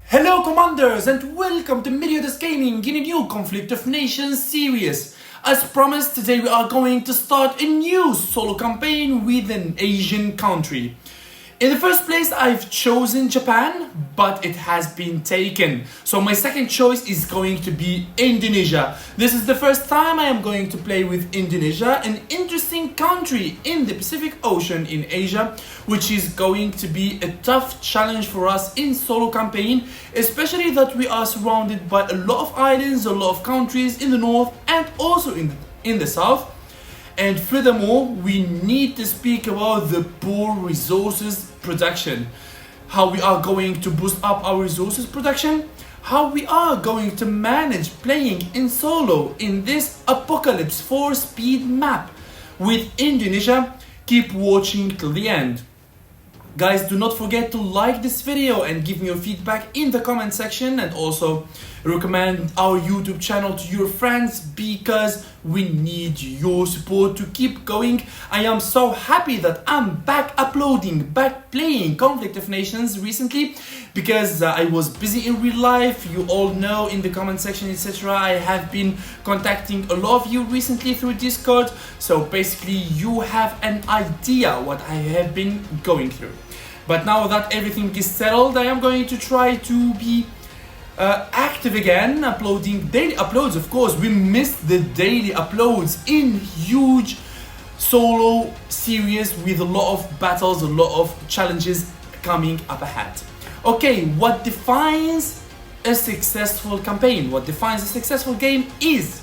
Hello Commanders and welcome to Melliodas Gaming in a new Conflict of Nations series. As promised, today we are going to start a new solo campaign with an Asian country. In the first place, I've chosen Japan, but it has been taken. So my second choice is going to be Indonesia. This is the first time I am going to play with Indonesia, an interesting country in the Pacific Ocean in Asia, which is going to be a tough challenge for us in solo campaign, especially that we are surrounded by a lot of islands, a lot of countries in the north and also in the south. And furthermore, we need to speak about the poor resources production. How we are going to boost up our resources production. How we are going to manage playing in solo in this Apocalypse 4 speed map with Indonesia. Keep watching till the end. Guys, do not forget to like this video and give me your feedback in the comment section, and also recommend our YouTube channel to your friends because we need your support to keep going. I am so happy that I'm back uploading, back playing Conflict of Nations recently because I was busy in real life. You all know in the comment section, etc. I have been contacting a lot of you recently through Discord, so basically you have an idea what I have been going through. But now that everything is settled, I am going to try to be active again, uploading daily uploads. Of course, we missed the daily uploads in huge solo series with a lot of battles, a lot of challenges coming up ahead. Okay, what defines a successful campaign? What defines a successful game is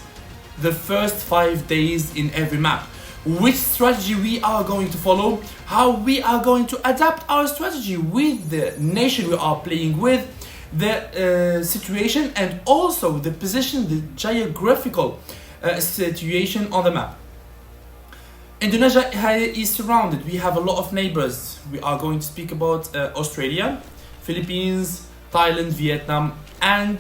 the first 5 days in every map. Which strategy we are going to follow, how we are going to adapt our strategy with the nation we are playing with, the situation, and also the position, the geographical situation on the map. Indonesia is surrounded. We have a lot of neighbors. We are going to speak about Australia, Philippines, Thailand, Vietnam, and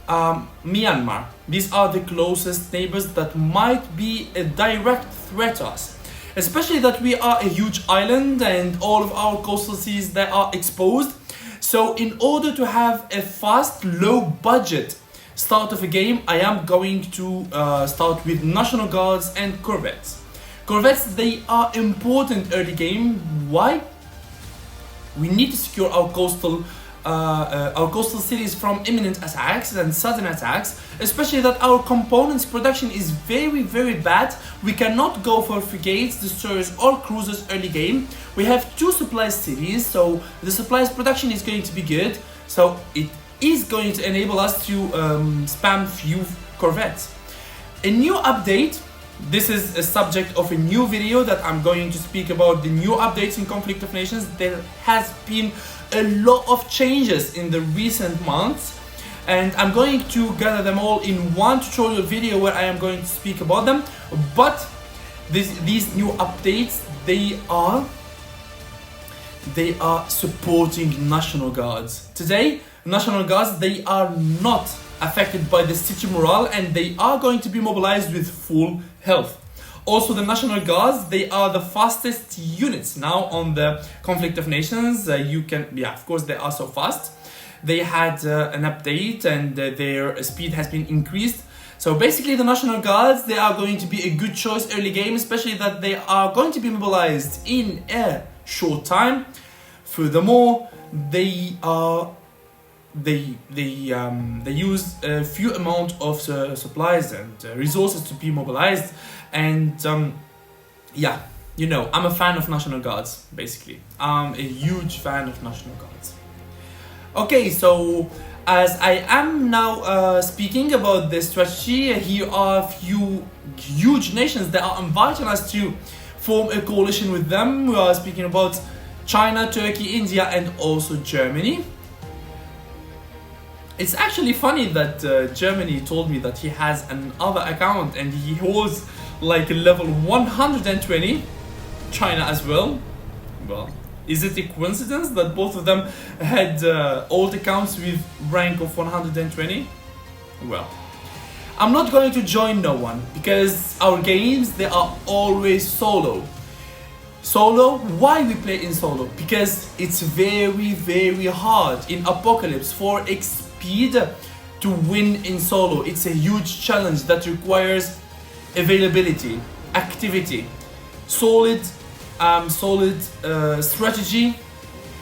Myanmar. These are the closest neighbors that might be a direct threat to us, especially that we are a huge island and all of our coastal seas that are exposed. So in order to have a fast, low budget start of a game, I am going to start with National Guards and corvettes. Corvettes, they are important early game. Why? We need to secure our coastal cities from imminent attacks and sudden attacks, especially that our components production is very bad. We cannot go for frigates, destroyers or cruisers early game. We have 2 supply cities, so the supplies production is going to be good, so it is going to enable us to spam few corvettes. A new update. This is a subject of a new video that I'm going to speak about the new updates in Conflict of Nations. There has been a lot of changes in the recent months, and I'm going to gather them all in one tutorial video where I am going to speak about them. But these new updates, they are supporting National Guards. Today, National Guards, they are not affected by the city morale and they are going to be mobilized with full health. Also, the National Guards, they are the fastest units now on the Conflict of Nations. Of course, they are so fast. They had an update and their speed has been increased. So basically, the National Guards, they are going to be a good choice early game, especially that they are going to be mobilized in a short time. Furthermore, they use a few amount of supplies and resources to be mobilized, and yeah, you know, I'm a fan of National Guards. Basically, I'm a huge fan of National Guards. Okay, so as I am now speaking about this strategy, here are a few huge nations that are inviting us to form a coalition with them. We are speaking about China, Turkey, India, and also Germany. It's actually funny that Germany told me that he has another account and he holds like level 120. China as well. Well, is it a coincidence that both of them had old accounts with rank of 120? Well, I'm not going to join no one because our games, they are always solo. Solo, why we play in solo? Because it's very hard in Apocalypse for Speed to win in solo. It's a huge challenge that requires availability, activity, solid strategy,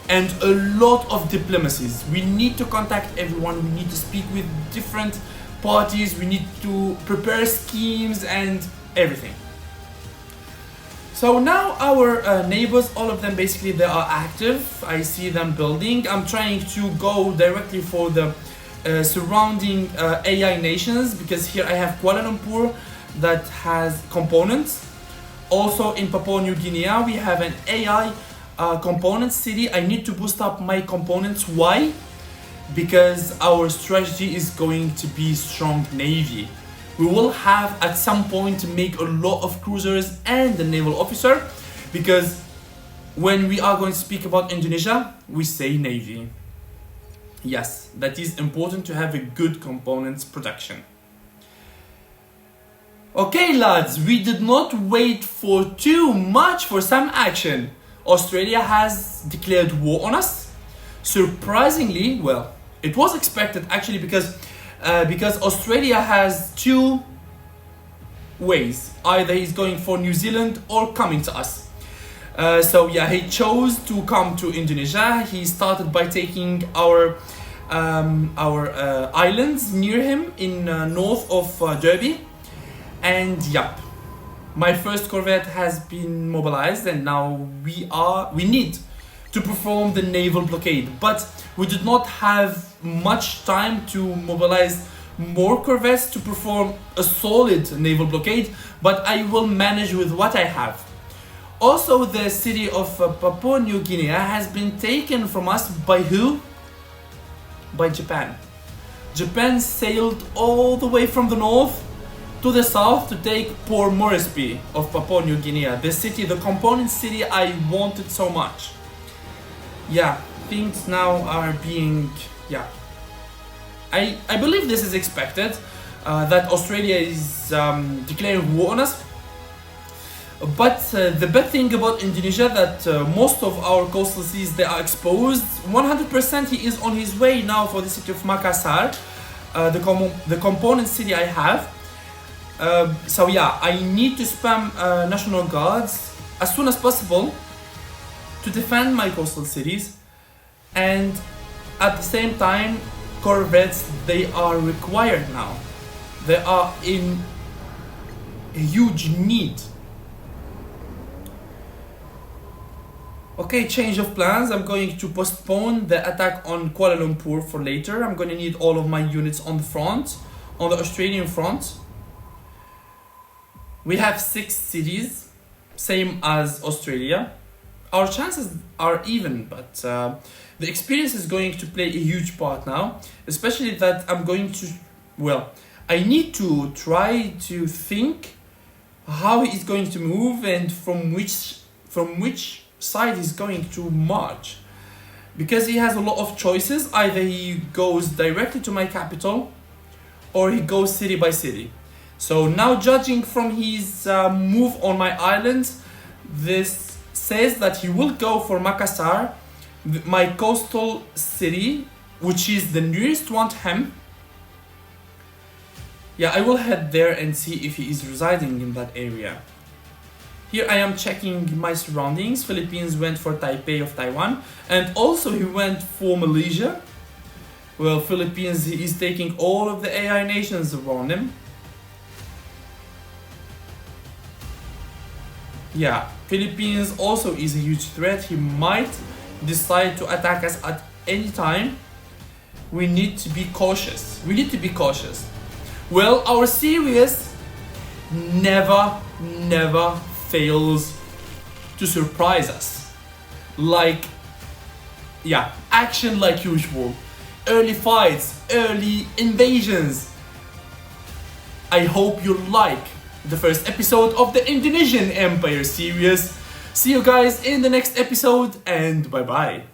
and a lot of diplomacies. We need to contact everyone, we need to speak with different parties, we need to prepare schemes and everything. So now our neighbors, all of them basically they are active. I see them building. I'm trying to go directly for the surrounding AI nations, because here I have Kuala Lumpur that has components. Also in Papua New Guinea we have an AI component city. I need to boost up my components. Why? Because our strategy is going to be strong navy. We will have at some point to make a lot of cruisers and a naval officer, because when we are going to speak about Indonesia, we say navy. Yes, that is important to have a good components production. Okay lads, we did not wait for too much for some action. Australia has declared war on us. Surprisingly, well, it was expected actually, because Australia has two ways. Either he's going for New Zealand or coming to us. So yeah, he chose to come to Indonesia. He started by taking our islands near him in north of Derby. And yep, my first corvette has been mobilized, and now we need to perform the naval blockade. But we did not have much time to mobilize more corvettes to perform a solid naval blockade, but I will manage with what I have. Also, the city of Papua New Guinea has been taken from us by who? By Japan. Japan sailed all the way from the north to the south to take Port Moresby of Papua New Guinea, the city, the component city I wanted so much. Yeah, things now are being, yeah. I believe this is expected, that Australia is declaring war on us. But the bad thing about Indonesia that most of our coastal seas they are exposed. 100% he is on his way now for the city of Makassar, the component city I have. So yeah, I need to spam National Guards as soon as possible to defend my coastal cities, and at the same time corvettes they are required now. They are in a huge need. Okay, change of plans. I'm going to postpone the attack on Kuala Lumpur for later. I'm going to need all of my units on the front, on the Australian front. We have 6 cities, same as Australia. Our chances are even, but the experience is going to play a huge part now, especially that I'm going to, well, I need to try to think how he's going to move and from which side he's going to march, because he has a lot of choices. Either he goes directly to my capital or he goes city by city. So now, judging from his move on my island, this says that he will go for Makassar, my coastal city, which is the nearest one to him. Yeah, I will head there and see if he is residing in that area. Here I am checking my surroundings. Philippines went for Taipei of Taiwan, and also he went for Malaysia. Well, Philippines is taking all of the AI nations around him. Yeah, Philippines also is a huge threat. He might decide to attack us at any time. We need to be cautious. Well, our series never fails to surprise us. Like, yeah, action like usual. Early fights, early invasions. I hope you like the first episode of the Indonesian Empire series. See you guys in the next episode, and bye bye.